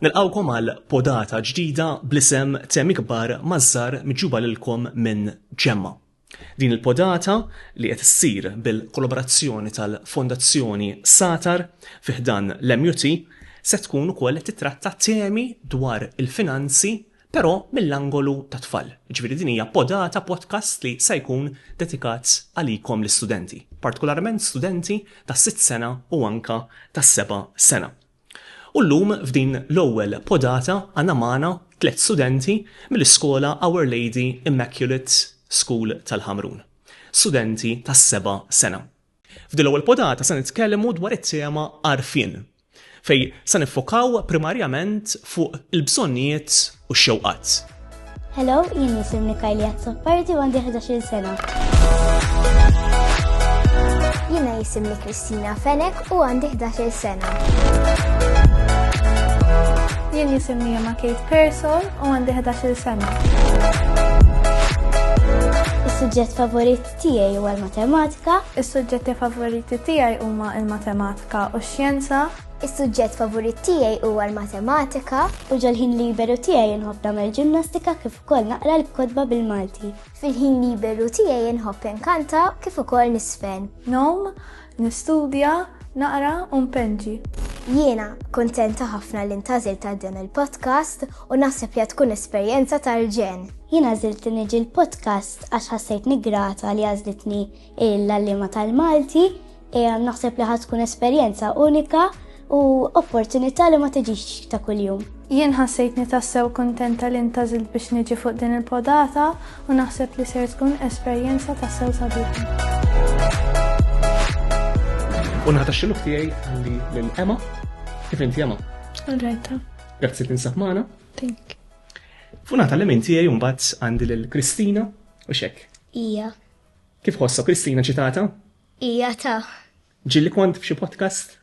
Nilqawkom għal podata ġdida bl-isem Temi Kbar Mażżar miġuba lilkom minn Ġemma. Din il-podata li qed issir bil-kollaborazzjoni tal-Fondazzjoni Satar fi ħdan l-MUT se tkun ukoll titratta temi dwar il-finanzi però mill-angolu ta' tfal. Ġifieri din hija podcast li se jkun dedikat għalikom l-istudenti, partikolarment studenti tas-6 sena u anka tas-7 sena. U llum f'din l-ewwel podata għandna magħna 3 studenti mill-iskola Our Lady Immaculate School tal-Ħamrun. Studenti tas-7 sena. F'din l-ewwel podata se nitkellmu dwar it-tema għarfien, fej se niffokaw primarjament fuq il-bżonnijiet u x-xewqat. Hello, jien nisimni Kajli Azzoparti u għandi 11 sena. Jiena jisimni Kristina Fenek u għandi 11 sena. Jien jisimni Emma Kate Pearson u għandi 11 sena. Is-suġġett favorit tiegħi huwa l-matematika. Is-suġġetti favoriti tiegħi huma l-matematika u x-xjenza. Is-suġġett favorit tiegħi huwa l-matematika. U ġol-ħin liberu tiegħi nħobb nagħmel ġimnastika kif ukoll naqra l-kodba bil-Malti. Fil-ħin liberu tiegħi nħobb inkanta kif ukoll nisfen. Nom, nistudja, naqra u npenġi. Jiena kuntenta ħafna li ntażil ta' din il-podcast u naħseb li tkun esperjenza tal-ġen. Jiena għażilt niġi l-podcast għax ħassejtni grata li għażlitni l-allima tal-Malti naħseb li tkun esperjenza unika u opportunità li ma tiġix ta' kuljum. Jien ħassejtni tassew kuntenta li ntażilt biex niġi fuq din il-podata u naħseb li ser tkun esperjenza tassew sabiħa. U naħta xilluk tiegħi għandi lil-Emma. Kif inti Emma? Alrajta. Grazzi tinsab magħna. Tink. Fu naħta l-emin tiegħi mbagħad għandi lil-Kristina u xek. Ija. Kif ħossa Kristina ċitata? Ija ta' Ġilli kont f'xi podcast?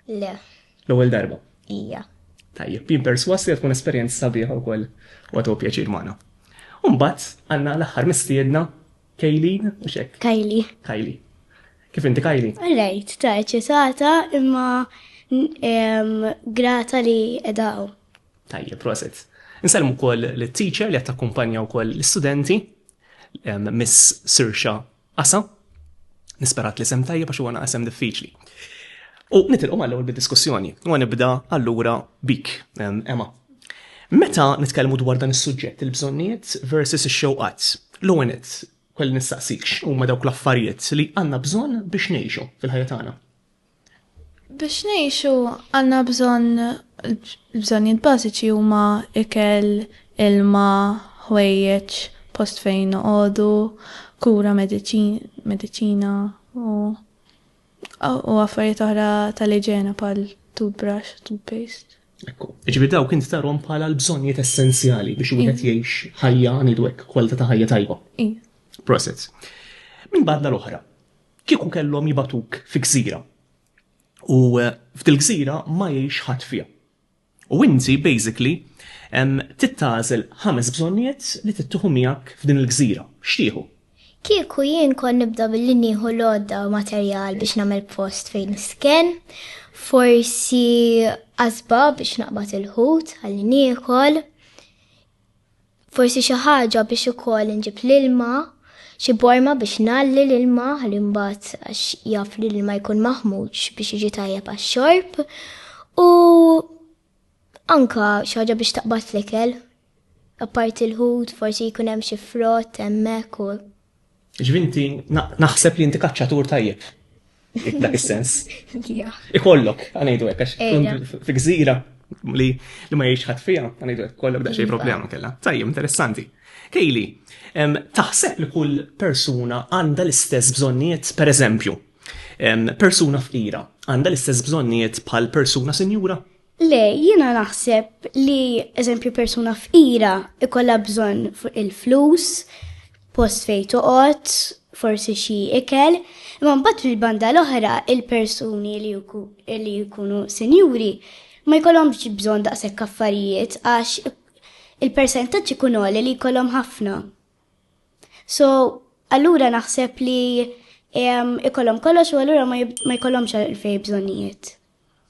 le. L-ewwel darba. Ija. Tajjeb, jien perswas li tkun esperjenza sabiħa wkoll u għatu pjaċir magħna. U mbagħad għandna l-aħħar mistiedna Kejlin u xek. Kajli. Kif inti Kajli? Alright, ta' ċitata imma grata li edaw. Tajjeb, proset. Nsalmu wkoll l-teacher li qed takkumpanja wkoll l-istudenti, Miss Sirsha Asa. Nisperat li sem tajjeb għax huwa naqsem diffiċli. U nitilqu mal-ewwel bid-diskussjoni. U nibda allura bik, Emma. Meta nitkellmu dwar dan is-suġġett il-bżonnijiet versus ix-xewqat, l-ewwel kolli nistaqsikx huma dawk l-affarijiet li għandna bżonn biex ngħixu fil-ħajja tagħna. Biex ngħixu għandna bżonnijiet bażiċi huma ikel, ilma, ħwejjeġ, post fejn noqogħdu, kura mediċina u affarijiet oħra tal-iġena bħal toothbrush, toothpaste. Ekku, ġifieri dawk inti tarhom bħala l-bżonnijiet essenzjali biex wieħed jgħix ħajja ngħidu hekk kwalità ta' ħajja tajba. Process. Min badna l-oħra, kieku kellhom jibatuk fi gżira u f'dil-gżira ma jgħix ħadd fiha. U inti basically tittażel 5 bżonnijiet li tittieħu miegħek f'din il-gżira. X'tieħu? Kieku jien kon nibda billi nieħu lodda u materjal biex nagħmel post fejn nisken, forsi qasba biex naqbad il-ħut ħalli niekol, forsi xi ħaġa biex ukoll inġib l-ilma, xi borma biex nalli l-ilma ħalli mbagħad għax jaf li l-ilma jkun maħmuġ biex jiġi tajjeb għax-xorb u anka xi ħaġa biex taqbad l-ikel. Apparti l-ħut forsi jkun hemm xi frott hemmhekk u Ġvinti naħseb li inti kaċċatur tajjeb. Dak is-sens. Ikollok, għanejdu hekk għax kont fi gżira li ma jgħix ħadd fiha, għanejdu hekk kollok daqsxejn problema kellha. Tajjeb, interessanti. Kejli, taħseb li kull persuna għandha l-istess bżonnijiet, pereżempju, persuna fqira għandha l-istess bżonnijiet bħal persuna sinjura? Le, jiena naħseb li eżempju persuna fqira ikollha bżonn il-flus, post fejn toqgħod, forsi xi ikel, imma mbagħad fil-banda l-oħra il-persuni li jkunu sinjuri ma jkollhomx bżonn daqshekk affarijiet għax il-persentaġġ ikun għoli li jkollhom ħafna. So, allura naħseb li ikollhom kollox u allura ma jkollhomx fejn bżonnijiet.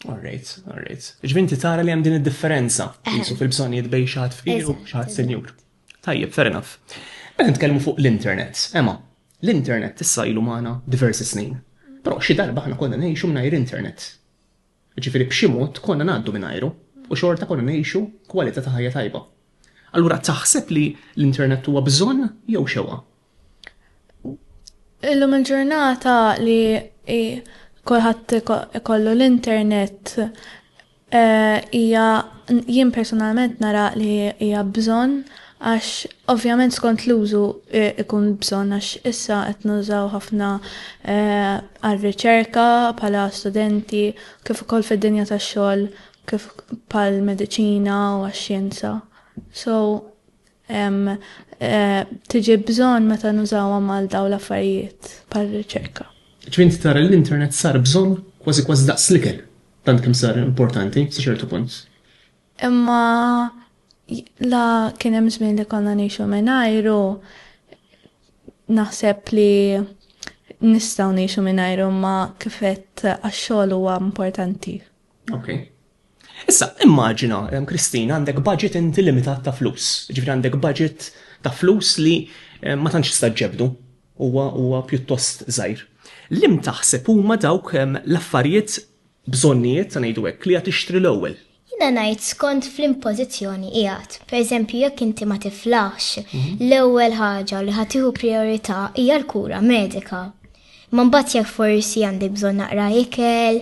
Alright. Ġvinti tara li hemm din id-differenza jisu fil-bżonnijiet bej xaħat fqir u xaħat senjur. Tajjeb, fair enough. Meta nitkellmu fuq l-internet, l-internet issa ilu magħna diversi snin. Però xi darba aħna konna ngħixu mingħajr internet. Ġifieri b'xi mod konna ngħaddu mingħajru u xorta konna ngħixu kwalità ta' ħajja tajba. Allura taħseb li l-internet huwa bżonn jew xewqa? Illum il-ġurnata li kulħadd ikollu l-internet hija jien personalment nara li hija bżonn għax ovvjament skont l-użu ikun bżonn għax issa qed nużaw ħafna għar-riċerka bħala studenti kif ukoll fid-dinja tax-xogħol kif bħal mediċina u għax-xjenza. So tiġi bżonn meta nużawhom għal dawn l-affarijiet bħal riċerka. Ġvinti tara l-internet sar bżonn kważi daqs l-ikel. Tant kemm sar importanti sa ċertu punt. Imma la kien hemm żmien li konna ngħixu mingħajru naħseb li nistgħu ngħixu mingħajru ma kif qed għax-xogħol huwa importanti. Okay. Issa, immaġina, Kristina, għandek budget inti limitat ta' flus. Ġifri għandek budget ta' flus li ma tantx tista' ġebdu huwa pjuttost żgħir. Lim taħseb huma dawk l-affarijiet bżonnijiet ta' ngħidu hekk li qed tixtri l-ewwel. Jiena ngħid skont fl-impożizzjoni qiegħed. Pereżempju jekk inti ma tiflax, l-ewwel ħaġa li ħad tieħu prijorità hija l-kura medika. Ma mbagħad jekk forsi għandek bżonn naqra ikel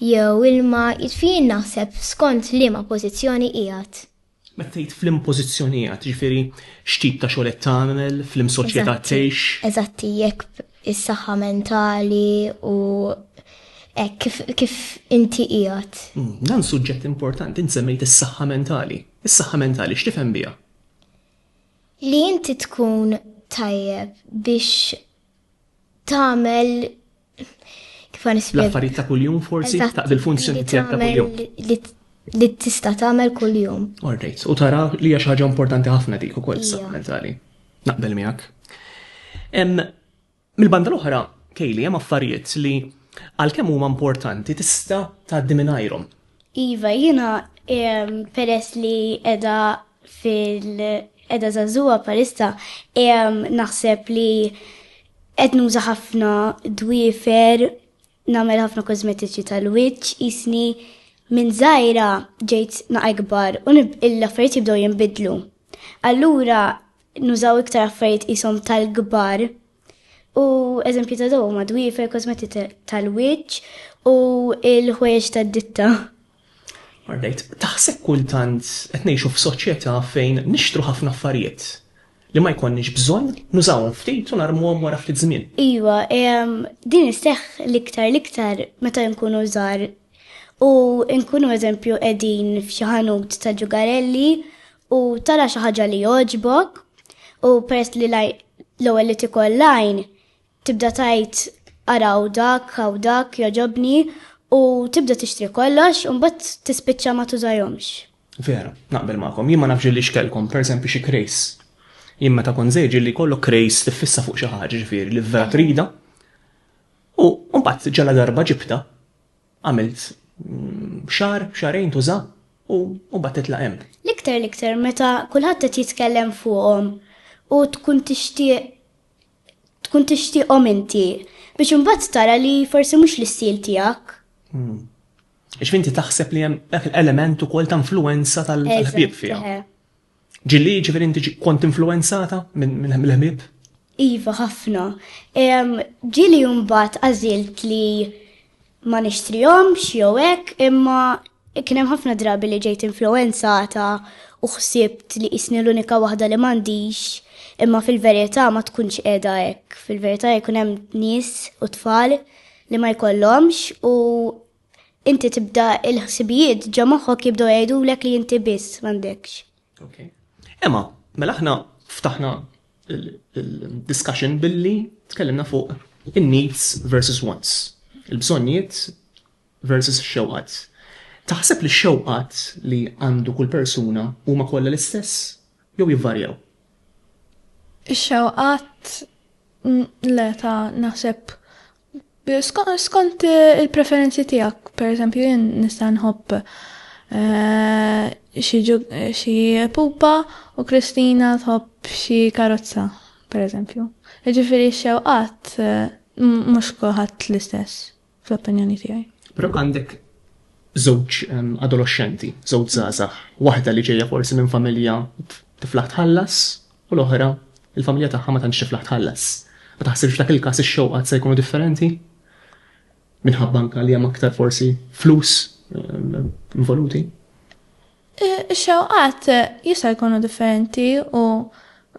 jew ilma, jitfien naħseb skont liema pożizzjoni qiegħed. Meta tgħid fl-impożizzjonijiet, ġifieri x'tip ta' xogħol qed tagħmel, fl-imsoċjetà tgħix. Eżatti, jekk is-saħħa mentali u kif inti qiegħed. Dan suġġett importanti, inti semmejt is-saħħa mentali. Is-saħħa mentali x'tifhem biha? Li inti tkun tajjeb biex tagħmel kif nispjega. L-affarijiet ta' kuljum forsi taqbel funzjoni tiegħek ta' kuljum. Li tista' tagħmel kuljum. Alright, u tara li hija xi ħaġa importanti ħafna dik ukoll is-saħħa mentali. Naqbel miegħek. Mill-banda l-oħra, Kejli, hemm affarijiet li għalkemm huma importanti tista' tgħaddi mingħajrhom. Iva, jiena peress li edha żagħżugħa palissa naħseb li qed nuża ħafna dwiefer, nagħmel ħafna kosmetiċi tal-wiċċ, isni minn żgħira ġejt naqa' kbar u l-affarijiet jibdew jinbidlu. Allura nużaw iktar affarijiet ishom tal-kbar u eżempju ta' dawn huma dwiefer, kosmetiċi tal-wiċċ u l-ħwejjeġ tad-ditta. Alright, taħseb kultant qed ngħixu f'soċjetà fejn nixtru ħafna affarijiet li ma jkollniex bżonn nużawhom ftit u narmuhom wara ftit żmien. Iva, din isteħħ l-iktar meta nkunu żgħar u nkunu eżempju qegħdin f'xi ħanut ta' ġugarelli u tara xi ħaġa li jogħġbok u peress li l-ewwel li tikollajn tibda tgħid araw dak jogħġobni u tibda tixtri kollox u mbagħad tispiċċa ma tużajhomx. Vera, naqbel magħkom, jien ma nafx li xkelkom, pereżempju xi krejs. Jien meta kon żejġi li kollok krejs tiffissa fuq xi ħaġa ġifieri li vera trida u mbagħad ġala darba ġibta għamilt xarejn tuża u mbagħad titla' hemm. L-iktar meta kulħadd qed jitkellem fuqhom u tkun tixtieqhom inti biex imbagħad tara li forsi mhux l-istil tiegħek. Ixfinti taħseb li hemm dak l-element ukoll ta' influenza tal-ħbieb fiha. Ġilli ġifieri inti kont influenzata minn l-ħbieb? Iva, ħafna. Ġili mbagħad għażilt li ma nixtrihomx jew hekk, imma kien hemm ħafna drabi li ġejt influenzata u ħsibt li isni l-unika waħda li m'għandix, imma fil-verità ma tkunx qiegħda hekk. Fil-verità jkun hemm nies u tfal li ma jkollhomx u inti tibda il-ħsibijiet ġa moħħok jibdew jgħidulek li inti biss m'għandekx. Okay. Emma, mela aħna ftaħna il-discussion billi tkellimna fuq in-needs versus wants. Il-bżonnijiet versus x-xewqat. Taħseb li x-xewqat li għandu kull persuna huma kollha l-istess jew jivvarjaw? Ix-xewqat le ta' naħseb Skont il-preferenzi tiegħek, pereżempju jien nista' nħobb xi pupa u Kristina tħobb xi karozza, pereżempju. Jiġifieri x-xewqat mhux kulħadd l-istess fl-opinjoni tiegħi. Però għandek żewġ adolescenti, żewġ żgħażagħ, waħda li ġejja forsi minn familja tiflaħ tħallas u l-oħra il-familja tagħha ma tantx tiflaħ tħallas. Ma taħsibx dak il-każ ix-xewqat se jkunu differenti? Minħabba anke li hemm aktar forsi flus involuti? Ix-xewqat jista' jkunu differenti u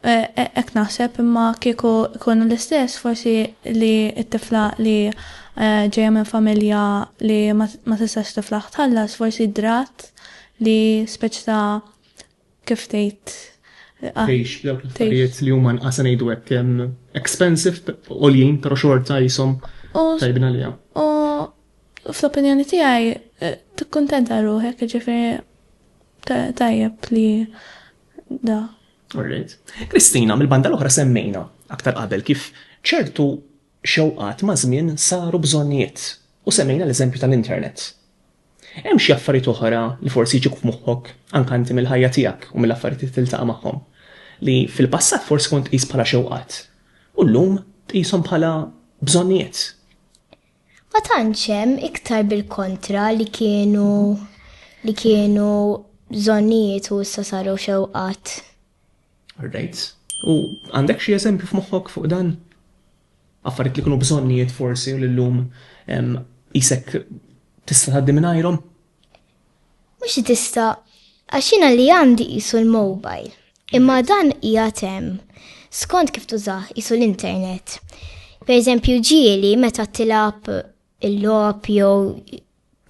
hekk naħseb imma kieku jkunu l-istess forsi li t-tifla li ġejja minn familja li ma tistax tiflaħ tħallas forsi drat li speċi ta' kif tgħid. Tgħix dawk l-affarijiet li huma nqas ngħidu hekk expensive għoljin però xorta jisom tajbin għalija. U fl-opinjoni tiegħi tikkuntenta ruħek, ġifieri tajjeb li da. Alright. Kristina, mill-banda l-oħra semmejna aktar qabel kif ċertu xewqat ma' żmien saru bżonnijiet u semmejna l-eżempju tal-internet. Hemm xi affarijiet oħra li forsi jġiku f'moħħok anke inti mill-ħajja tiegħek u mill-affarijiet li tiltaqa' magħhom li fil-passat forsi kont tqis bħala xewqat u llum tqishom bħala bżonnijiet. Ma tantx hemm iktar bil-kontra li kienu bżonnijiet u issa saru xewqat. Alright. U għandek xi eżempju f'moħħok fuq dan? Affarijiet li kienu bżonnijiet forsi u llum isek tista' tgħaddi mingħajrhom? Mhux tista' għax jiena li għandi qisu l-mobile. Imma dan qiegħed hemm. Skont kif tużah qisu l-internet. Pereżempju ġieli meta tilab il-logħob jew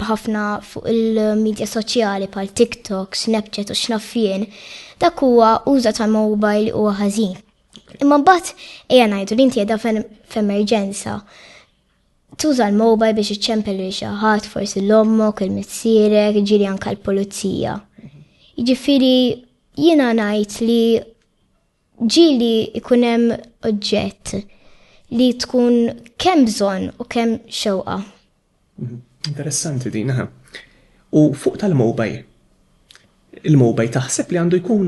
ħafna fuq il-medja soċjali bħal TikTok, Snapchat u x'nafjien, dak huwa uża tal-mobile huwa ħażin. Imma mbagħad ejja ngħidu li inti qiegħda f'emerġenza. Tuża l-mobile biex iċċempel lil xi ħadd, forsi l-ommok, il-missierek, ġieli anke l-pulizija. Jiġifieri jiena ngħid li ġieli ikun hemm oġġett li tkun kemm bżonn u kemm xewqa. Interessanti din, U fuq tal-mobile. Il-mobile taħseb li għandu jkun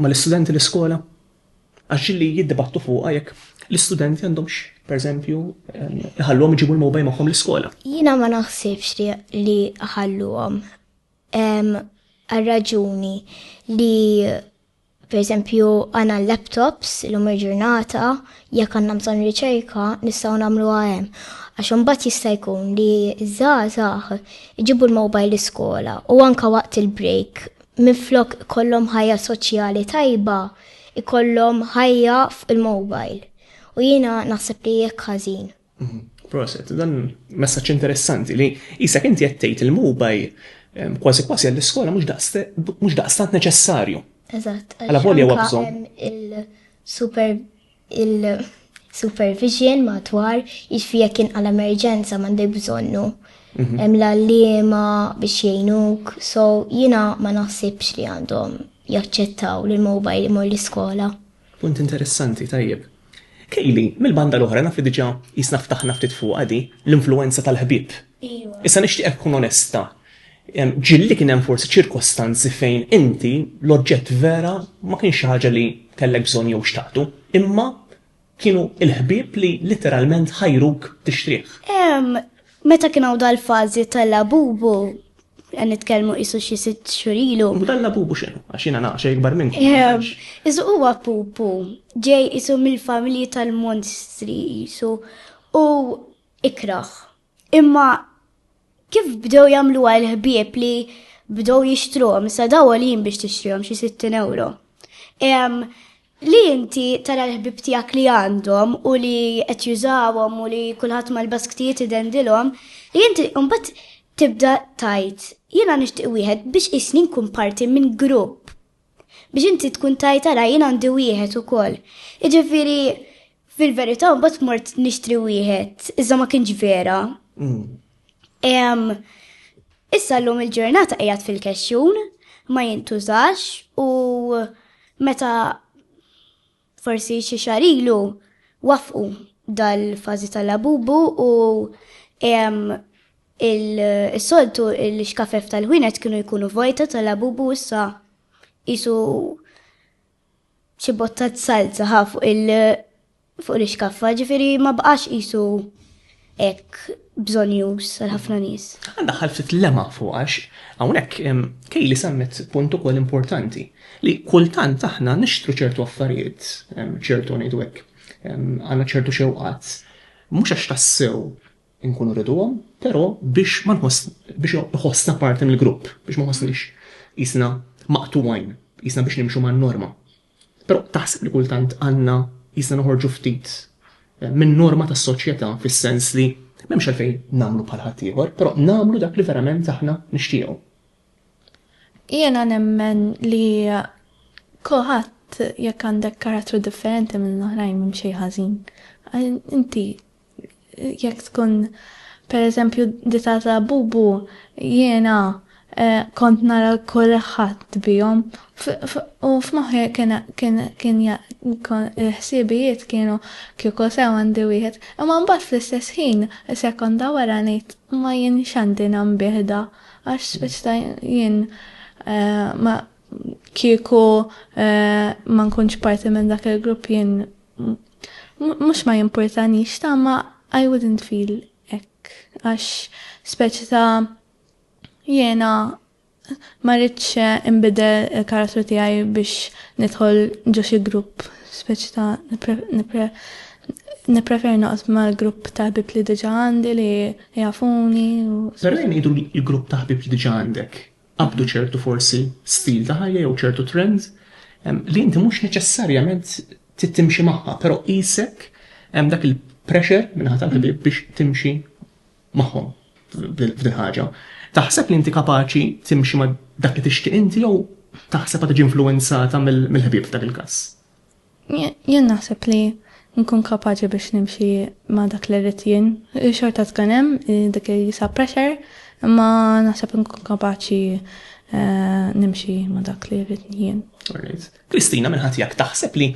mal-istudenti l-iskola? Għax li jiddibattu fuqha jekk l-istudenti għandhomx, pereżempju, iħalluhom iġibu l-mobile magħhom l-iskola. Jiena ma naħsibx li ħalluhom għal-raġuni li pereżempju għandna l-laptops l-lum il-ġurnata jekk għandna bżonn riċerka nistgħu nagħmluha hemm. Għax imbagħad jista' jkun li żgħażagħ iġibu l-mobile l-iskola u anke waqt il-break minflok ikollhom ħajja soċjali tajba ikollhom ħajja il-mobile. U jiena naħseb li jekk ħażin. Proset, dan messaġġ interessanti li isek inti qed tgħid il-mobile kważi kważi għall-iskola mhux daqstant neċessarju. Eżatt. Għala volja huwa bżonn. Il-supervision madwar jiġifieri jekk għall-emerġenza m'għandek bżonnu. Hemm l-għalliema biex jgħinuk, so jiena ma naħsibx li għandhom jaċċettaw li l-mobile imur l-iskola. Punt interessanti, tajjeb. Kejli, mill-banda l-oħra naf li diġà jisna ftaħna ftit fuq għadi l-influenza tal-ħbieb. Issa nixtieq tkun onesta. Ġilli kien hemm forsi ċirkostanzi fejn inti l-oġġett vera ma kienx ħaġa li kellek bżonn jew xtaqtu, imma kienu il-ħbieb li literalment ħajruk tixtrih. Meta kien hawn dal-fażi tal-labubu nitkellmu qisu xi 6 xhur ilu. Dal-labubu x'inhu għax jiena naqxa ikbar minn. Isu huwa pupu, ġej isu mill-familji tal-monstri isu u ikraħ. Imma kif bdew jagħmlu għal-ħbieb li bdew jixtruhom, issa daw għalin biex tixtrihom xi 60 euro. Li inti tara l-ħbieb tiegħek li għandhom u li qed jużawhom u li kulħadd mal-basktijiet idendilhom, li inti mbagħad tibda tajt jiena nixtieq wieħed biex isni nkun parti minn grupp. Biex inti tkun tajt tara jien għandi wieħed ukoll. Jiġifieri fil-verità mbagħad mort nixtri wieħed, iżda ma kienx vera. Issa llum il-ġurnata qiegħed fil-kexxun, ma jintużax u meta forsi xi xahar ilu wafqu dal-fazi tal-labubu u il-soltu il-xkafef tal-ħwienet kienu jkunu vojta tal-labubu issa jisu xi bottat salza fuq il-xkaffa, ġifieri ma baqax jisu hekk bżonn jus għal ħafna nies. Għandha ħalfet lema fuq għax hawnhekk Kejli semmet punt ukoll importanti li kultant aħna nixtru ċertu affarijiet, ċertu ngħidu hekk, għandna ċertu xewqat, mhux għax tassew inkunu rriduhom, però biex iħossna parti mill-grupp, biex ma ħossniex jisna maqtuwajn, jisna biex nimxu man-norma. Però taħseb li kultant għandna jisna noħorġu ftit minn norma tas-soċjetà fis-sens li m'hemmx għalfejn nagħmlu bħal ħadd ieħor, però nagħmlu dak li verament aħna nixtiequ. Jiena nemmen li kulħadd jekk għandek karattru differenti minn oħrajn minn xejn ħażin. Inti jekk tkun pereżempju ditata bubu jiena kont nara kulħadd bihom u f'moħħi kien ħsiebijiet kienu kieku sew għandi wieħed. Imma mbagħad fl-istess ħin sekonda wara ngħid ma jien x'għandi nambieħda għax speċta jien ma kieku ma nkunx parti minn dak il-grupp jien mhux ma jimportanix ta' ma I wouldn't feel hekk għax speċta jiena ma rridx inbidel il-karattru tiegħi biex nidħol ġo xi grupp speċta nippreferi noqgħod mal-grupp ta' ħbieb li diġà għandi li jafuni. Però ngħidu l-grupp ta' ħbieb li diġà għandek qabdu ċertu forsi stil ta' ħajja jew ċertu trends li inti mhux neċessarjament tittimxi magħha, però qisek hemm dak il-pressure minn ħadd tal-ħbieb biex timxi magħhom f'din ħaġa. Taħseb li inti kapaċi timxi ma' dak li tixtieq inti jew taħseb tiġi influenzata mill-ħbieb f'dak il-każ? Jien naħseb li nkun kapaċi biex nimxi ma' dak li rrid jien. Xorta tkun hemm dik jisa pressure, imma naħseb nkun kapaċi nimxi ma' dak li rrid jien. Kristina minn ħadd taħseb li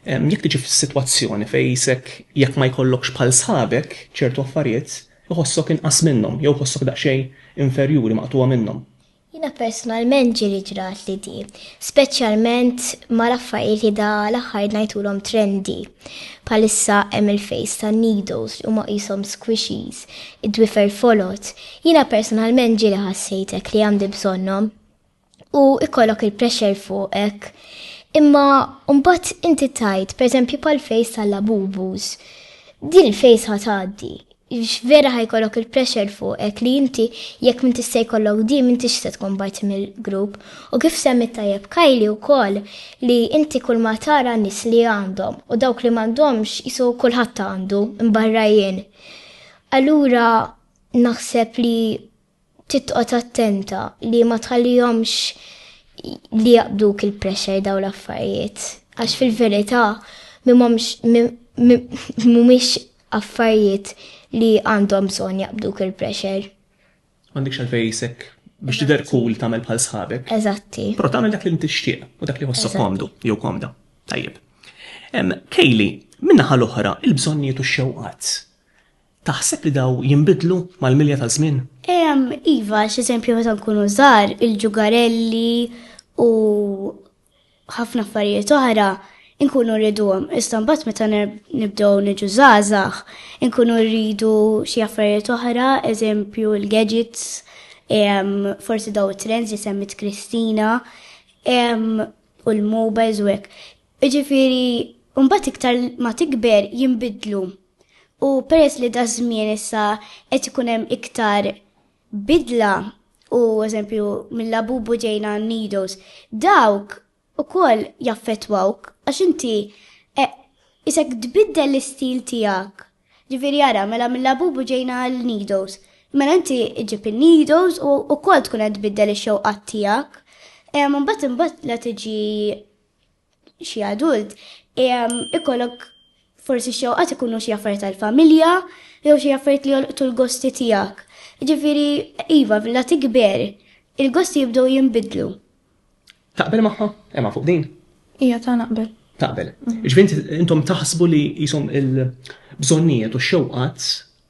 jekk tiġi f'sitwazzjoni fejn isek jekk ma jkollokx bħal sħabek ċertu affarijiet iħossok inqas minnhom jew iħossok daqsxejn inferjuri maqtuwa minnhom. Jiena personalment ġieli ġrat li di, speċjalment ma l-affarijiet li da l-aħħar ngħidulhom trendy. Bħalissa hemm il-face ta' needles li huma qishom squishies, id-dwifer folot. Jiena personalment ġieli ħassejtek li għandi bżonnhom u ikollok il-pressure fuqek. Imma mbagħad inti tajt, pereżempju bħal-face tal-labubus, din il-face ħatgħaddi. Vera ħajkollok il-pressure fuqek li inti jekk min tista' jkollok di min tista' tkun parti mill-grupp. U kif semmi tajjeb Kajli wkoll li inti kull ma tara nies li għandhom u dawk li m'għandhomx isu kulħadd għandu imbarra jien. Allura naħseb li titqgħod attenta li ma tħallihomx li jaqbduk il-pressure daw l-affarijiet. Għax fil-verità mhumiex affarijiet li għandhom bżonn jaqbduk il-pressure. M'għandekx għalfejn jisek biex tidher cool tagħmel bħal sħabek. Eżatti. Però tagħmel dak li tixtieq u dak li ħossok komdu jew komda. Tajjeb. Kejli, min-naħa l-oħra il-bżonnijiet u x-xewqat. Taħseb li daw jinbidlu mal-milja ta' żmien? Iva, x'eżempju meta nkunu żgħar il-ġugarelli u ħafna affarijiet oħra inkunu rriduhom. Issa mbagħad meta nibdew niġu żgħażagħ, inkunu rridu xi affarijiet oħra, eżempju l-gadgets, forsi daw it-trends li semmit Kristina, u l-mobiles u hekk. Jiġifieri mbagħad iktar ma tikber jinbidlu. U peress li da żmien issa qed ikun hemm iktar bidla u eżempju mill-labubu ġejna needles, dawk ukoll jaffettwawk għax inti isek tbiddel l-istil tiegħek. Ġifieri jara mela mill-labubu ġejna l-needles. Mela inti ġib il-needles u ukoll tkun qed tbiddel ix-xewqat tiegħek. Imbagħad la tiġi xi adult ikollok forsi xewqat ikunu xi affarijiet tal-familja jew xi affarijiet li jolqtu l-gosti tiegħek. Ġifieri iva la tikber il-gosti jibdew jinbidlu. Taqbel magħha? Emma fuq din? Ija ta' naqbel. Taqbel. Ġifieri intom taħsbu li jisom bżonnijiet u xewqat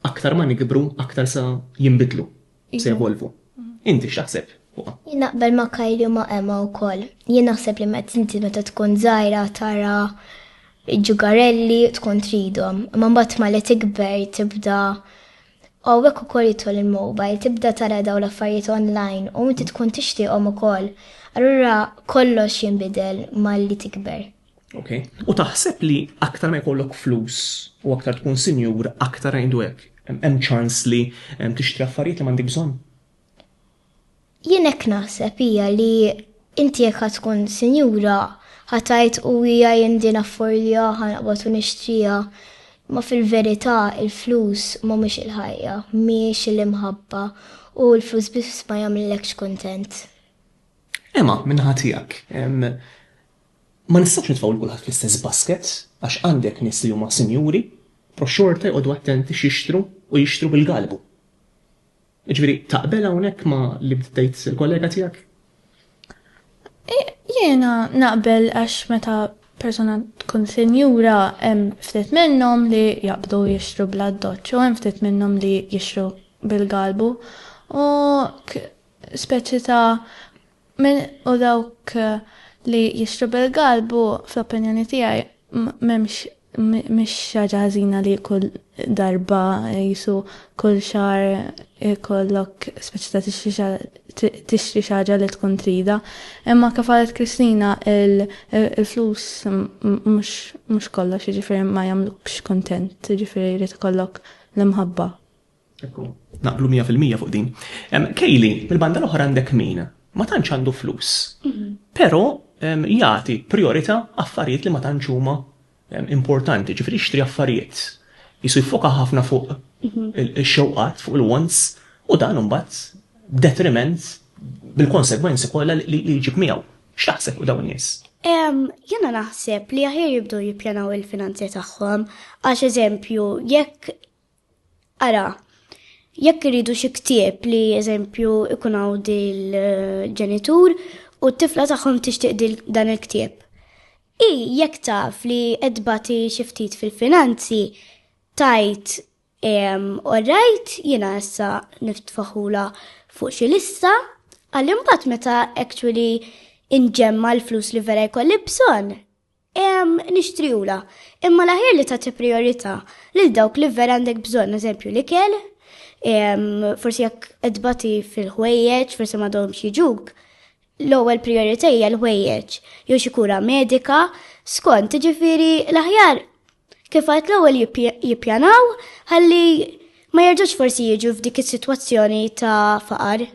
aktar ma nikbru, aktar sa jinbidlu, se evolvu. Inti x'taħseb fuqha? Jien naqbel ma' Kajli u ma' Emma wkoll. Jien naħseb li meta tkun żgħira tara ġugarelli tkun tridhom. Ma mbagħad ma li tikber tibda hekk ukoll jidħol il-mobile, tibda tara daw l-affarijiet online u inti tkun tixtieqhom ukoll. Allura kollox jinbidel malli tikber. Okay. U taħseb li aktar ma jkollok flus u aktar tkun sinjur, aktar għajdu hekk. Hemm ċans li tixtri affarijiet li m'għandek bżonn? Jien hekk naħseb hija li inti jekk tkun sinjura ħatajt u hija jien affordja ħanqbad u nixtrija. Ma fil-verità il-flus mhumiex il-ħajja, mhix il-imħabba u l-flus biss ma jagħmellekx kontent. Emma, minnaħa tiegħek, ma nistax nitfgħu kulħadd fl-istess basket għax għandek nies li huma sinjuri, pro xorta jqogħdu attenti x'jixtru u jixtru bil-galbu. Ġifieri taqbel hawnhekk ma li bdejt il-kollega tiegħek? Jiena naqbel għax meta persona tkun sinjura hemm ftit minnhom li jaqbdu jixtru bl-addoċċ u hemm ftit minnhom li jixtru bil-galbu u speċi ta' min u dawk li jixtru bil-galbu fl-opinjoni tiegħi mhix ħaġa ħażina li kull darba jisu kull xahar ikollok speċi ta' tixtri xi ħaġa li tkun trida. Imma kif qalet Kristina il-flus mhux kollox, jiġifieri ma jagħmlukx kontent, jiġifieri jrid ikollok l-imħabba. Naqblu 100% fuq din. Kejli, mill-banda l-oħra għandek min ma tantx għandu flus, però jagħti priorità affarijiet li ma tantx huma importanti, ġifieri jixtri affarijiet. Jisu jfoka ħafna fuq il-xewqat, fuq il-wants, u dan imbagħad detriment bil-konsegwenzi kollha li jġib miegħu. X'taħseb u dawn nies? Jena naħseb li aħjar jibdu jippjanaw il-finanzi tagħhom, għax eżempju, jekk iridu xi ktieb li eżempju ikun hawn dil-ġenitur u t-tifla tagħhom tixtieq dan il-ktieb. Jekk taf li qedbati xi ftit fil-finanzi tajt orrajt jiena issa niftfaħula fuq xi lista għal imbagħad meta actually inġemma l-flus li vera jkolli bżonn nixtriula. Imma l-aħjar li tagħti priorità lil dawk li vera għandek bżonn, eżempju l-ikel, forsi jekk qedbati fil-ħwejjeġ, forsi m'għadhomx jiġuk. L-ewwel priorità hija l-ħwejjeġ, jew xi kura medika, skont ġifieri l-aħjar kif għad l-ewwel jippjanaw ħalli ma jerġgħux forsi jiġu f'dik is-sitwazzjoni ta' faqar.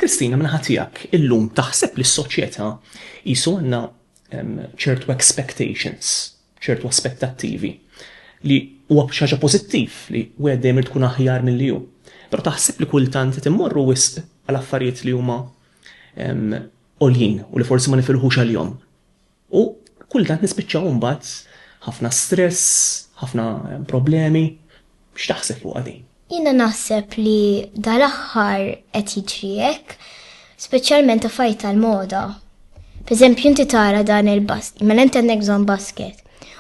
Kristina, minnaħa tiegħek illum taħseb li s-soċjetà qisu għandna ċertu expectations, ċertu aspettattivi li huwa xi ħaġa pożittiv li wieħed dejjem tkun aħjar milli hu. Però taħseb li kultant timmorru wisq għal affarijiet li huma għoljin u li forsi ma nifilħux għalihom. U kultant nispiċċaw mbagħad ħafna stress, ħafna problemi. X'taħseb fuq din? Jiena naħseb li dal-aħħar qed jiġri hekk, speċjalment affarijiet tal-moda. Pereżempju inti tara dan il-basket, mela inti għandek bżonn basket.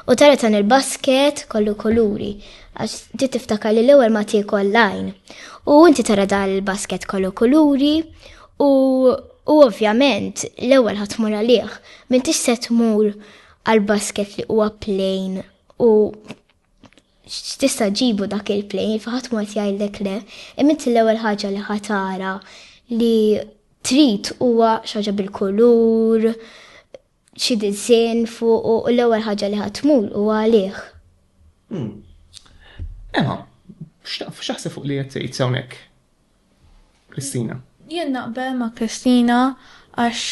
U tara dan il-basket kollu koluri, għax inti tiftakar li l-ewwel ma tiegħek online. U inti tara dan il-basket kollu koluri u ovvjament l-ewwel ħadd tmur għalih, m'intix se tmur għal-basket li huwa plain u x'tista' ġibu dak il-plain faħat ma jgħidlek le, imma l-ewwel ħaġa li ħatara li trid huwa xi ħaġa bil-kulur, xi disinn fuq u l-ewwel ħaġa li ħatmur huwa għalih. Emma, x'taħseb fuq li qed tgħid hawnhekk? Kristina. Jien naqbel ma' Kristina għax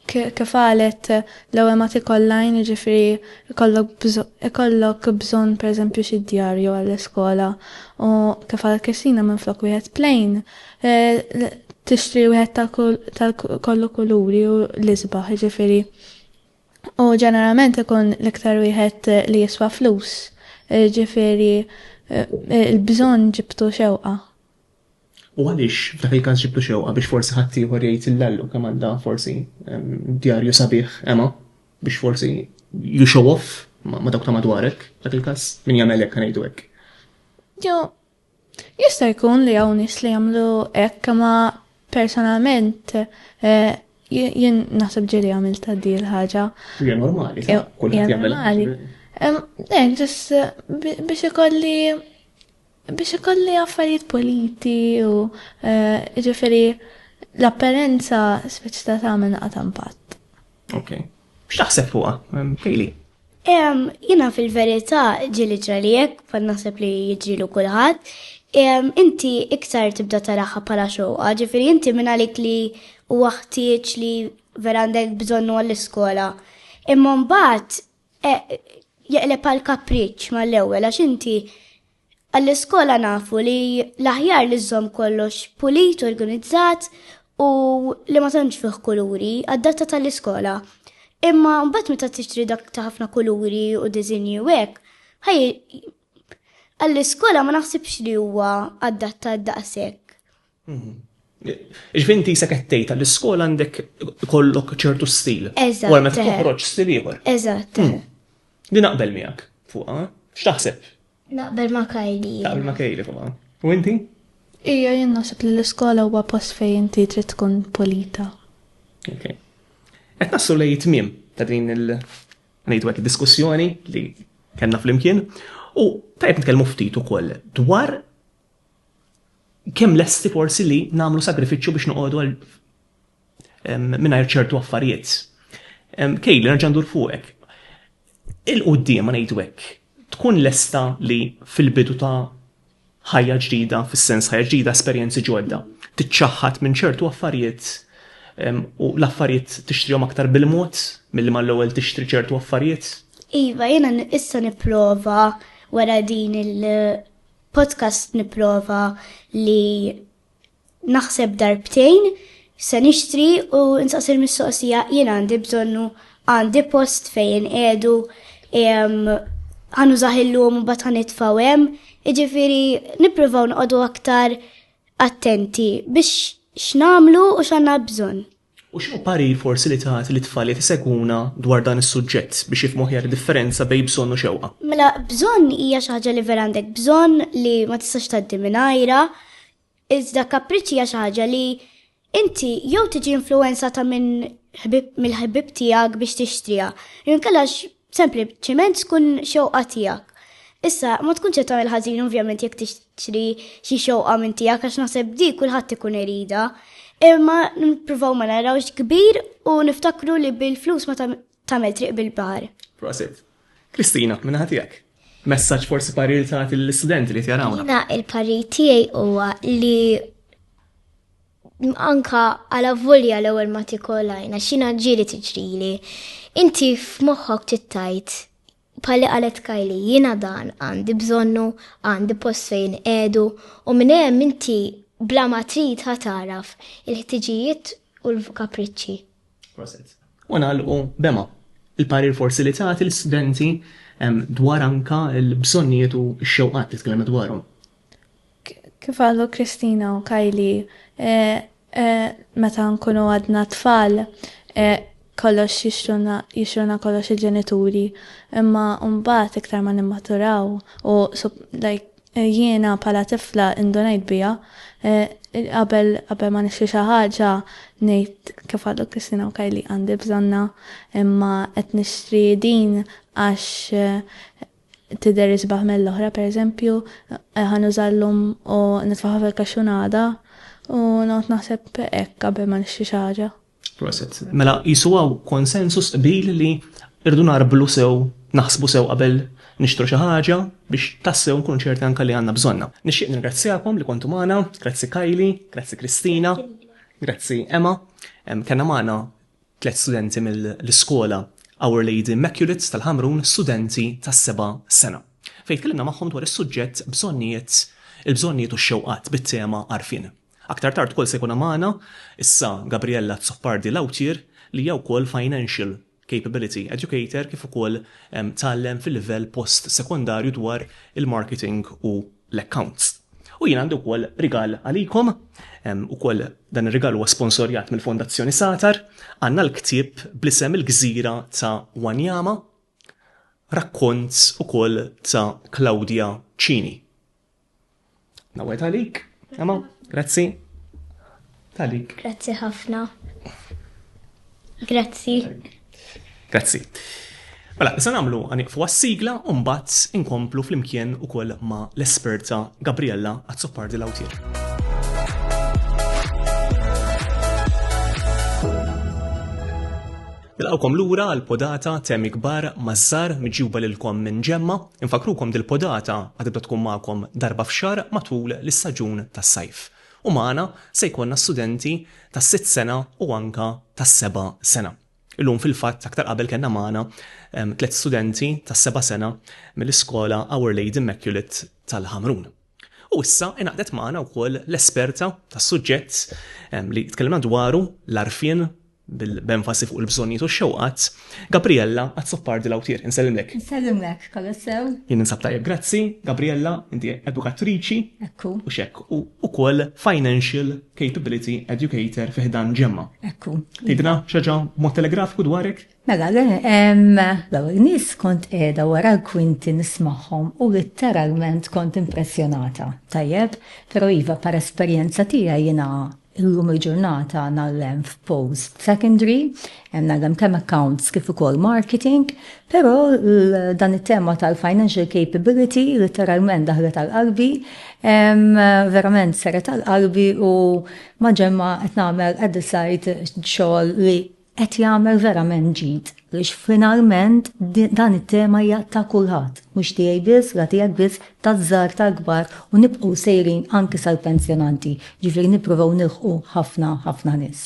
kif qalet l-ewwel ma tikollajn jiġifieri ikollok bżonn pereżempju xi djarju għall-iskola u kif qalet Kristina minflok wieħed plain tixtri wieħed tal-kollu kuluri u l-isbaħ jiġifieri. U ġeneralment ikun l-iktar wieħed li jiswa flus, jiġifieri il-bżonn ġibtu xewqa. U għaliex f'dak il-każ ġibtu xewqa biex forsi ħadd ieħor jgħid il-lallu kemm għandha forsi djarju sabiħ Emma biex forsi you show off ma' dawk ta' madwarek, dak il-każ min jagħmel hekk ngħidu hekk. Jo, jista' jkun li hawn nies li jagħmlu hekk ma personalment jien naħseb ġieli għamilta di l-ħaġa. Hija normali, kulħadd jagħmel. Ġus biex ikolli affarijiet politi u ġifieri l-apparenza speċi ta' tagħmel naqta' impatt. Okay. X'taħseb fuqha, Kejli? Jina fil-verità ġili ġralijek, fan naħseb li jiġrilu kulħadd. Inti iktar tibda taraħħa bħala xewqa, ġifieri inti minn għalik li huwa ħtieġ li vera għandek bżonnu għall-iskola. Imma mbagħad jeqleb għal kapriċċ mal-ewwel għax inti għall-iskola nafu li l-aħjar li żomm kollox pulit, organizzat u li ma tantx fih kuluri għad-data tal-iskola. Imma mbagħad meta tixtri dak ta' ħafna kuluri u diżinji u hekk, għall-iskola ma naħsibx li huwa adatta daqshekk. Ġvinti sa qed għall-iskola għandek kollok ċertu stil. Eżatt. Wara meta toħroġ stil ieħor. Eżatt. Li naqbel miegħek fuqha, x'taħseb? Naqbel ma' Kajli. Naqbel ma' Kejli fuqha. U inti? Ija jien naħseb li l-iskola huwa post fejn inti trid tkun polita. Okay. Qed naslu lejn tmiem ta' din ngħidu hekk diskussjoni li kellna flimkien u tajb nitkellmu ftit ukoll dwar kemm lesti forsi li nagħmlu sagrifiċċju biex noqogħdu għal mingħajr ċertu affarijiet. Kejli nerġa' ndur fuqek. Il-qudiem ma ngħidu hekk. Tkun lesta li fil-bidu ta' ħajja ġdida, fis-sens ħajja ġdida, esperjenzi ġodda, tiċċaħħad minn ċertu affarijiet u l-affarijiet tixtrihom aktar bil-mod milli mal-ewwel tixtri ċertu affarijiet. Iva, jiena issa nipprova wara din il-podcast nipprova li naħseb darbtejn se nixtri u nsaqsir mis-soqsija jiena għandi bżonnu għandi post fejn qiegħdu ħanu zaħillum u bat ħanitfaw hemm, jiġifieri nippruvaw noqogħdu aktar attenti biex x'namlu u x'għandna bżonn. U x'inhu parir forsi li tagħti li tiseguna dwar dan is-suġġett biex jifhmu ħjar differenza bejn bżonn u xewqa? Mela bżonn hija xi ħaġa li vera għandek bżonn li ma tistax tgħaddi mingħajrha, iżda kapriċċ hija xi ħaġa li inti jew tiġi influwenzata mill-ħbib tiegħek biex tixtriha. Inkella sempliċiment tkun xewqa tiegħek. Issa, ma tkunx qed tagħmel ħażin ovvjament jekk tixtri xi xewqa minn tiegħek għax naħseb dik kulħadd ikun irida. Imma nippruvaw ma narawx kbir u niftakru li bil-flus ma tagħmel triq bil-baħar. Prosit. Kristina, minn ħatijak. Messaġġ forsi parir tagħti l-istudenti li tjarawna. Jiena il-parir tiegħi huwa li anka għala volja l-ewwel ma tikolajna xina ġieli tiġrili. Inti f'moħħok tittajt bħalli qalet Kajli jiena dan għandi bżonnu, għandi post fejn qiegħdu u minn hemm inti bla ma trid ħataraf il-ħtiġijiet u l-kapriċċi. Proset. U nagħlqu bema. Il-parir forsi li tagħti l-istudenti dwar anka l-bżonnijiet u x-xewqat li tkellem dwarhom. Kif għallu Kristina u Kajli, meta nkunu għadna tfal, kollox jixruna kollox il-ġenituri, imma mbagħad iktar ma nimmaturaw u jiena bħala tifla indunajt bija, qabel ma nixtri xi ħaġa ngħid kif għallu Kristina u Kajli għandi bżonna imma qed nixtri din għax tidher isbaħ mill-oħra pereżempju ħanużallhom u nitfaħħa fil-kaxxunada u noqgħod naħseb hekk qabel ma nixtri xi ħaġa. Proset. Mela jisuwaw konsensus qbil li irdu narblu sew, naħsbu sew qabel nixtru xi ħaġa biex tassew nkunu ċerti anke li għandna bżonna. Nixtieq ningrazzjakom li kontu magħna, grazzi Kajli, grazzi Kristina, grazzi Emma. Kellna magħna 3 studenti mill-iskola Our Lady Immaculate tal-Ħamrun, studenti tas-7 sena. Fejn tkellimna magħhom dwar is-suġġett il-bżonnijiet u x-xewqat bit-tema għarfien. Aktar tard ukoll se jkun magħna issa Gabriella Zoppardi Lawtier li hija wkoll Financial Capability Educator kif ukoll tgħallem fil-livell post-sekondarju dwar il-marketing u l-accounts. U jien għandi wkoll rigal għalikom, ukoll dan ir-rigal huwa sponsorjat mill-Fondazzjoni Satar, għandna l-ktieb bl-isem Il-Gżira ta' Wanyama. rakkont ukoll ta' Claudia Cini. Nawet għalik, Emma, grazzi. Talik. Grazzi ħafna. Grazzi. Grazzi. Mela, issa nagħmlu għaniqfu għas-sigla u mbagħad inkomplu flimkien ukoll ma' l-esperta Gabriella Azzopardi Lawtier. Nilqawkom lura għal-podata Temi Kbar Mażżar miġjuba lilkom minn Ġemma. Infakrukom dil-podata għadibda tkun magħkom darba f'xahar matul l-istaġun tas-sajf. U magħna se jkollna studenti tas-6 sena u anka tas-7 sena. Illum fil-fatt aktar qabel kellna magħna 3 studenti tas-7 sena mill-iskola Our Lady Immaculate tal-Ħamrun. U issa inaqdet magħna wkoll l-esperta tas-suġġett li tkellimna dwaru l-arfien bil-benfasi fuq il-bżonnijiet u x-xewqat, Gabriella Azzopardi Lawtier. Insellimlek. Insellimlek, kolossew. Jien ninsab tajjeb, grazzi. Gabriella, inti edukatriċi. Ekku. U xekk. U ukoll Financial Capability Educator fiħdan Ġemma. Ekku. Tidna xaġa mod telegrafiku dwarek? Mela, l-ewwel nies kont qiegħda wara l-kwinti nismagħhom u letteralment kont impressjonata. Tajjeb, però iva par esperjenza tiegħi jiena illum il-ġurnata nagħlem f'post secondary, nagħlem kemm accounts kif ukoll marketing, però dan it-tema tal-financial capability literalment daħlet tal-qalbi, verament seret tal-qalbi u ma' Ġemma qed nagħmel qed decide xogħol li qed jagħmel verament ġid. Lix finalment dan it-tema hija ta' kulħadd, mhux tiegħi biss, la tiegħek biss, taż-żgħar tal-kbar u nibqgħu sejrin anke sal-pensjonanti. Ġifieri nippruvaw nilħqu ħafna nies.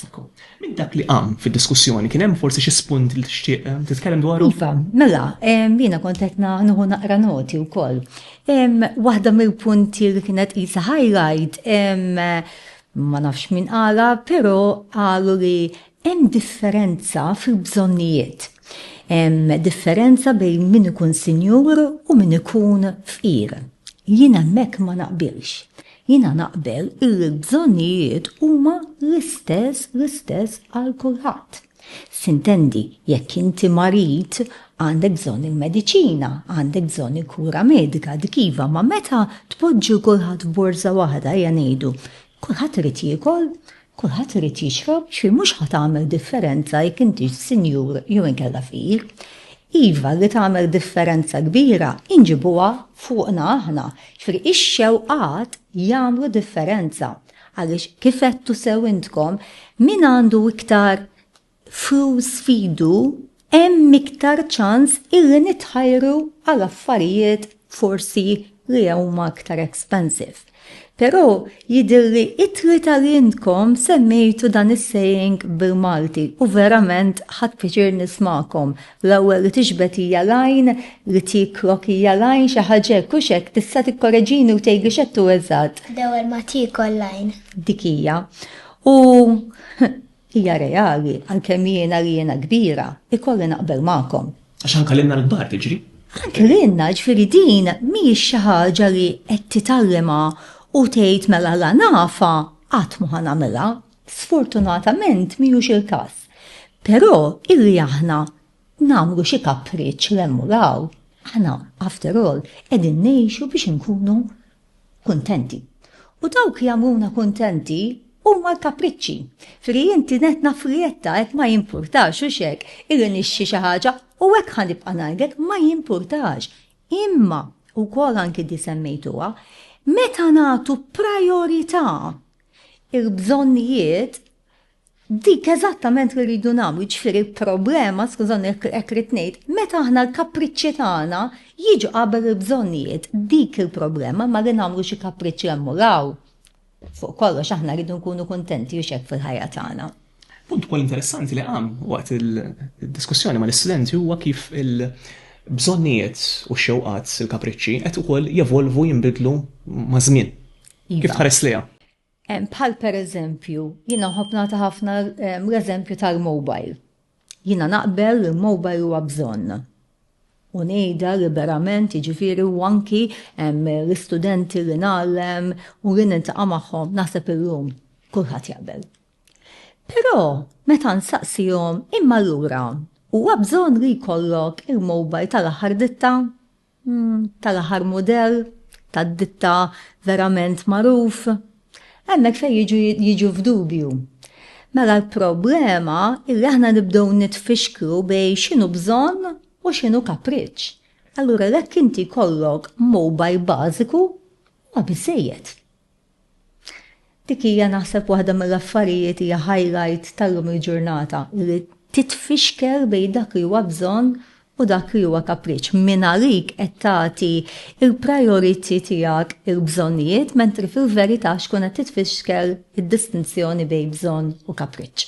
Minn dak li qam fid-diskussjoni kien hemm forsi xi spunt li tixtieq titkellem dwaru? Iva, mela, jiena kont qed nieħu naqra noti wkoll. Waħda mill-punti li kienet qisha highlight, ma nafx min qala, però qalu li hemm differenza fil-bżonnijiet. Hemm differenza bejn min ikun sinjur u min ikun fqir. Jiena hemmhekk ma naqbilx. Jiena naqbel il-bżonnijiet huma l-istess għal kulħadd. Sintendi, jekk inti marit għandek bżonn il-mediċina, għandek bżonn il-kura medika, dik iva, ma meta tpoġġu kulħadd f'borża waħda hija ngħidu, kulħadd irid jiekol, kulħadd irid jixrob, xi mhux ħadd tagħmel differenza jekk inti sinjur jew inkella fqir. Iva li tagħmel differenza kbira inġibuha fuqna aħna. Ġifieri ix-xewqat jagħmlu differenza. Għaliex kif qedtu sew intkom min għandu iktar flus fidu hemm iktar ċans illi nitħajru għal affarijiet forsi li huma aktar expensive. Però jidilli itri tal-intkom semmejtu dan is-saying bil-Malti u verament ħadd piċir nismakom. L-ewwel li tixbet hija lajn, li tiklok hija lajn xi ħaġa hekk u xekk tista' tikkoreġini u tgħidli x'qed eżatt. Dewel ma tikol lajn. Dik hija. U hija reali għalkemm jiena kbira, ikolli naqbel magħkom. Għax anke lilna l-kbar tiġri? Anke lilna ġifieri din mhijiex xi ħaġa li qed titgħallima u tgħid mela la nafa qatt ma ħanamilha, sfortunatament mhijiex il-każ. Però illi aħna nagħmlu xi kapriċċ l-emmulaw, aħna after all qegħdin ngħixu biex inkunu kuntenti. U dawk jagħmluna kuntenti huma l-kapriċċi. Fri inti netna frijetta hekk ma jimpurtax u xek illi nixxi xi ħaġa u hekk ħanibqa' ngħidlek ma jimpurtax. Imma wkoll anke di semmejtuha meta nagħtu priorità il-bżonnijiet, dik eżattament li rridu nagħmlu, ġifieri il-problema, skużani hekk rid ngħid, meta aħna l-kapriċċi tagħna jiġu qabel il-bżonnijiet, dik il-problema ma li nagħmlu xi kapriċċi emmulaw. Fuq kollox aħna rridu nkunu kuntenti u xekk fil-ħajja tagħna. Punt ukoll interessanti li qam waqt il-diskussjoni mal-istudenti huwa kif bżonnijiet u xewqat il-kapriċċi qed ukoll jevolvu jinbidlu ma' żmien. Kif tħares liha? Bħal pereżempju, jiena ħobna ta' ħafna l-eżempju tal-mobile. Jiena naqbel il-mobile huwa bżonn. U ngħidha liberament jiġifieri u anki l-istudenti li nagħlem u li nintaqa' magħhom naħseb illum kulħadd jaqbel. Però meta nsaqsihom imma allura huwa bżonn li jkollok il-mobile tal-aħħar ditta, tal-aħħar modell, tad-ditta verament magħruf. Hemmhekk fejn jiġu f'dubju. Mela l-problema illi aħna nibdew nitfixkru bejn x'inhu bżonn u x'inhu kapriċċ. Allura lekk inti kollok mobile bażiku huwa biżejjed. Dik hija naħseb waħda mill-affarijiet hija highlight tal-lum il-ġurnata li titfixker bejn dak li huwa bżonn u dak li huwa kapriċċ. Minn għalik qed tagħti il-priority tiegħek il-bżonnijiet, mentri fil-verità xkun qed titfixker id-distinzjoni bejn bżonn u kapriċċ.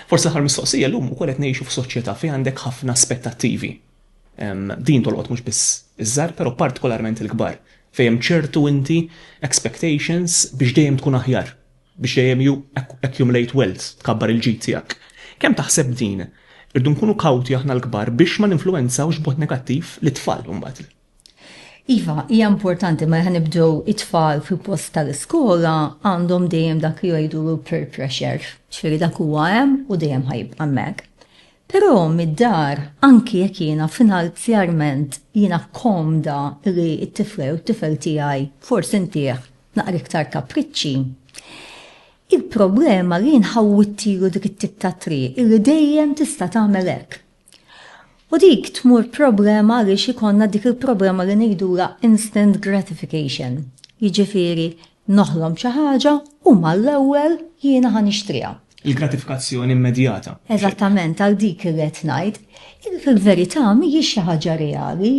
Forsi aħħar mistoqsija llum ukoll qed ngħixu f'soċjetà fejn għandek ħafna aspettattivi. Din tolqot mhux biss iż-żgħar, però partikolarment il-kbar. Fejn ċertu inti expectations biex dejjem tkun aħjar, biex dejjem accumulate wealth, tkabbar il-ġid tiegħek. Kemm taħseb din irdu nkunu kawti aħna l-kbar biex ma ninfluwenzawx b'mod negattiv l-tfal mbagħad. Iva, hija importanti ma nibdew it-tfal fil-post tal-iskola għandhom dejjem dak li jgħidu peer pressure. Ċifieri dak huwa hemm u dejjem ħajb hemmhekk. Però mid-dar, anki jekk jiena finanzjarment jiena komda li t-tifel u t-tifel tiegħi forsi intih naqra iktar kapriċċi. Il-problema li nħawwittilu dik it-tip ta' triq illi dejjem tista' tagħmel hekk. U dik tmur problema li ikonna dik il-problema li ngħidula instant gratification. Jiġifieri noħlom xi ħaġa u mal-ewwel jiena ħanixtriha. Il-gratifikazzjoni immedjata. Eżattament, għal dik il-qed ngħid, fil-verità mhijiex xi ħaġa reali.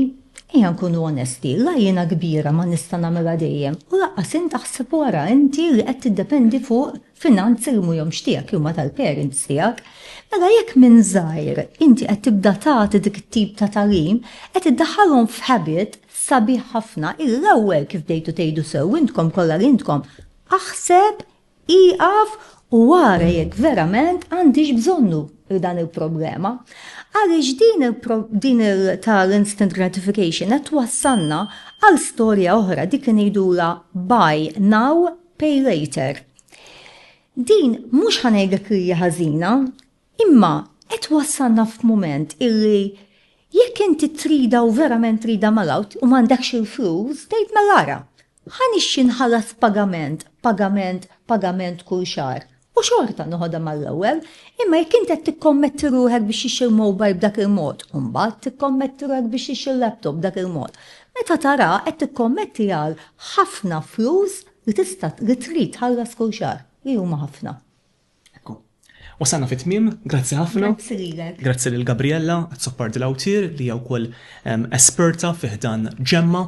Ejja nkunu onesti, la jiena kbira ma nista' nagħmilha dejjem. U laqqas int taħseb wara inti li qed tiddependi fuq finanzi li mhumx tiegħek huma tal-parents tiegħek. Mela jekk minn żgħir inti qed tibda tagħti dik it-tip ta' tagħlim qed iddaħħalhom f'habit sabiħ ħafna il-ewwel kif bdejtu tgħidu sew intkom kollha intkom aħseb iqaf u wara jekk verament għandix bżonnu dan il-problema. Għaliex din tal-instant gratification qed wassalna għal storja oħra dik ngħidula buy now, pay later. Din mhux ħanejlek li hija ħażina, imma qed wassalna f'mument illi jekk inti trida u verament trida mal-awt u m'għandekx il-flus, tgħid mal-ara. Ħanixxi nħallas pagament kull xahar. U xorta noħodha mal-ewwel, imma jekk inti qed tikkommetti ruħek biex ixxi l-mobile b'dak il-mod, u mbagħad tikkommetti ruħek biex ixxi l-laptop b'dak il-mod. Meta tara qed tikkommetti għal ħafna flus li trid tħallas kull xahar, li huma ħafna. Ekku. Wasalna fit-tmiem, grazzi ħafna. Grazzi lilek. Grazzi lil Gabriella għat-support l-awtir li hija wkoll esperta fih dan ġemma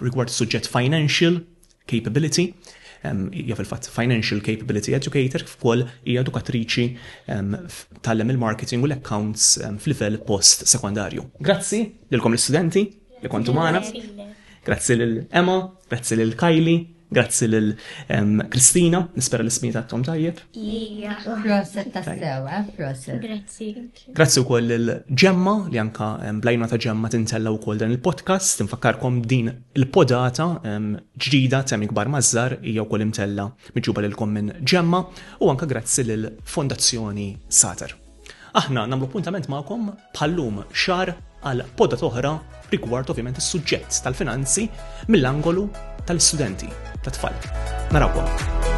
rigward suġġett financial capability. Hija fil-fatt Financial Capability Educator f'ukoll hija edukatriċi tagħlem il-marketing u l-accounts f'livell post-sekondarju. Grazzi lilkom l-istudenti li kontu magħna. Grazzi lil Emma, grazzi lil Kylie, grazzi lil Kristina, nispera l-ismijiet għadhom tajjeb. Proset ta' sewa, proset. Grazzi. Grazzi wkoll lil Ġemma li anka blajna ta' Ġemma tintella wkoll dan il-podcast, tinfakkarkom din il-podata ġdida Temmi Kbar Mażżar hija wkoll imtella miġuba lilkom minn Ġemma u anka grazzi lil Fondazzjoni Sater. Aħna nagħmlu appuntament magħkom bħallum xahar għal podat oħra rigward ovvjament is-suġġett tal-finanzi mill-angolu tal-istudenti, tat-tfal. Narawkom.